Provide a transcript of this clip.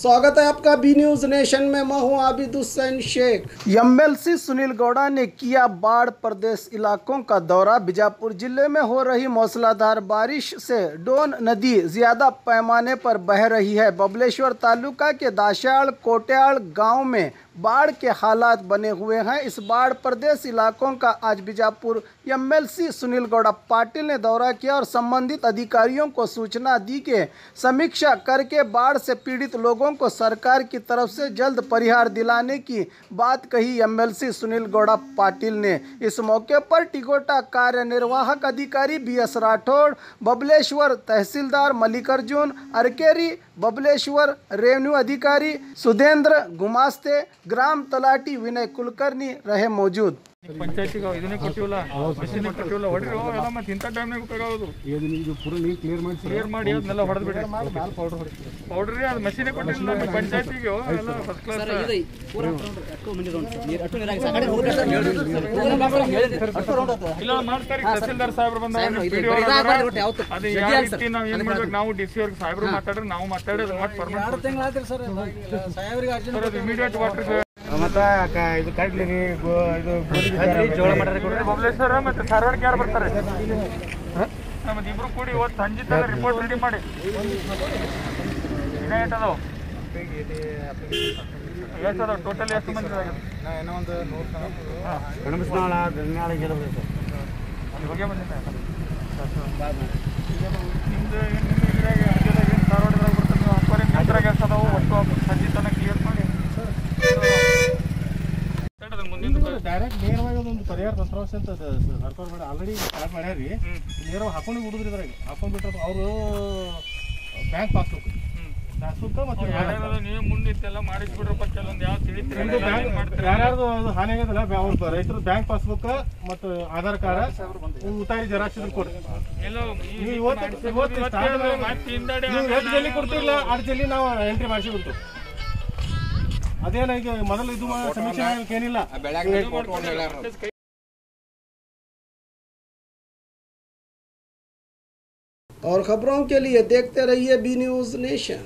स्वागत है आपका बी न्यूज नेशन में। मैं हूं आबिद हुसैन शेख। एमएलसी सुनील गौड़ा ने किया बाढ़ प्रदेश इलाकों का दौरा। बीजापुर जिले में हो रही मूसलाधार बारिश से डोन नदी ज्यादा पैमाने पर बह रही है। बबलेश्वर तालुका के दास्याड़ कोट्याड़ गांव में बाढ़ के हालात बने हुए हैं। इस बाढ़ प्रदेश इलाकों का आज बीजापुर एमएलसी सुनील गौड़ा पाटिल ने दौरा किया और संबंधित अधिकारियों को सूचना दी कि समीक्षा करके बाढ़ से पीड़ित लोगों को सरकार की तरफ से जल्द परिहार दिलाने की बात कही एमएलसी सुनील गौड़ा पाटिल ने। इस मौके पर टिकोटा कार्यनिर्वाहक अधिकारी बीएस राठौड़, बबलेश्वर तहसीलदार मल्लिकार्जुन अरकेरी, बबलेश्वर रेवेन्यू अधिकारी सुधेंद्र गुमास्ते, ग्राम तलाटी विनय कुलकर्णी रहे मौजूद। पंचायती ಇದನ್ನೇ ಕೊಟ್ಟಿವಲ್ಲ ಮಷೀನ್ ಕೊಟ್ಟಿವಲ್ಲ ಹೊಡ್ರಿ ಎಲ್ಲ ಮತ್ತೆ ಇಂಥ ಟೈಮ್ನಾಗ ಉಪಯೋಗ ಆಗೋದು ಇದು ಪೂರ ನೀರು ಕ್ಲಿಯರ್ ಮಾಡಿ ಅದನ್ನೆಲ್ಲ ಹೊಡೆದು ಬಿಡ್ರಿ ಪೌಡರ್ ರೀ ಅದು ಮಷೀನೇ ಕೊಟ್ಟಿಲ್ಲ ಪಂಚಾಯತಿಗೆ ಎಲ್ಲ ಫಸ್ಟ್ ಕ್ಲಾಸ್ ಇಲ್ಲ ಮಾಡ್ತಾರೆ ತಹಸೀಲ್ದಾರ್ ಸಾಹೇಬ್ರು ಬಂದಾಗ ಅದು ಯಾವ ರೀತಿ ನಾವು ಏನು ಮಾಡ್ಬೇಕು ನಾವು ಡಿ ಸಿ ಅವ್ರಿಗೆ ಸಾಹೇಬ್ರು ಮಾತಾಡ್ರಿ ನಾವು ಮಾತಾಡಿ ಅದು ಮಾಡಿ ಪರ್ಮನೆಂಟ್ ಸರ್ ಇಮಿಡಿಯೇಟ್ ವಾಟರ್ ಇದು ಕಡ್ಲಿ ರೀ ಇದು ಜೋಳ ಮಾಡ್ರಿ ಬಬಲೇಶ್ವರ ಮತ್ತೆ ಧಾರವಾಡ ಯಾರು ಬರ್ತಾರೆ ಮತ್ತೆ ಇಬ್ರು ಕೂಡಿ ಇವತ್ತು ಸಂಜೆ ತನಕ ರಿಪೋರ್ಟ್ ರೆಡಿ ಮಾಡಿ ಇನ್ನ ಏಟದಾವ ಎಷ್ಟದಾವ ಟೋಟಲ್ ಎಷ್ಟು ಮಂದಿ ಏನೋ ಒಂದು 100 ಗಣಮಿಸ್ನಾಳ ಧನ್ಯಾಳಿಗೆ ಹೋಗೇ ಬಂದಿದ್ದೆ ನಿಮ್ದು ಏನು ಧಾರವಾಡದಾಗ ಬರ್ತಾರೆ ನೀವು ಅಕ್ವರಿ ನಂತರಾಗ ಎಷ್ಟದಾವು ಒಟ್ಟು ಸಂಜೆ ತನಕ ಕ್ಲಿಯರ್ ಮಾಡಿ ಡೈರೆಕ್ಟ್ ನೇರವಾಗಿ ಅದೊಂದು ಪರಿಹಾರ ತಂತ್ರಾಂಶ ಅಂತ ಸರ್ಕಾರ ಮಾಡಿ ಆಲ್ರೆಡಿ ಸ್ಟಾರ್ಟ್ ಮಾಡ್ಯಾರಿ ನೇರವಾಗಿ ಹಾಕೊಂಡು ಬಿಡುದ್ರಿ ಇದ್ರಾಗ ಹಾಕೊಂಡು ಬಿಟ್ಟರು ಅವರು ಬ್ಯಾಂಕ್ ಪಾಸ್ಬುಕ್ ಮತ್ತೆ ನೀವು ಮುಂದಿತ್ತೆಲ್ಲ ಮಾಡಿಸ್ಬಿಡ್ರಪ್ಪ ಕೆಲವೊಂದು ಯಾವ ತಿಳಿತೀರಿ ಯಾರ್ಯಾರ್ದು ಅದು ಹಾನಿ ಆಗ್ಯದಲ್ಲ ಅವ್ರ ರೈತರು ಬ್ಯಾಂಕ್ ಪಾಸ್ಬುಕ್ ಮತ್ತು ಆಧಾರ್ ಕಾರ್ಡ್ ಉತ್ತಾರಿ ಜೆರಾಕ್ಸ್ ಕೊಡ್ರಿ ಎಷ್ಟು ಜಲ್ದಿ ಕೊಡ್ತಿರಲ್ಲ ಅಷ್ಟು ಜಲ್ದಿ ನಾವು ಎಂಟ್ರಿ ಮಾಡಿಸಿ ಬಿಡ್ತೀವಿ अदेन मोदल समीक्षा ಏನಿಲ್ಲ। और खबरों के लिए देखते रहिए बी न्यूज नेशन।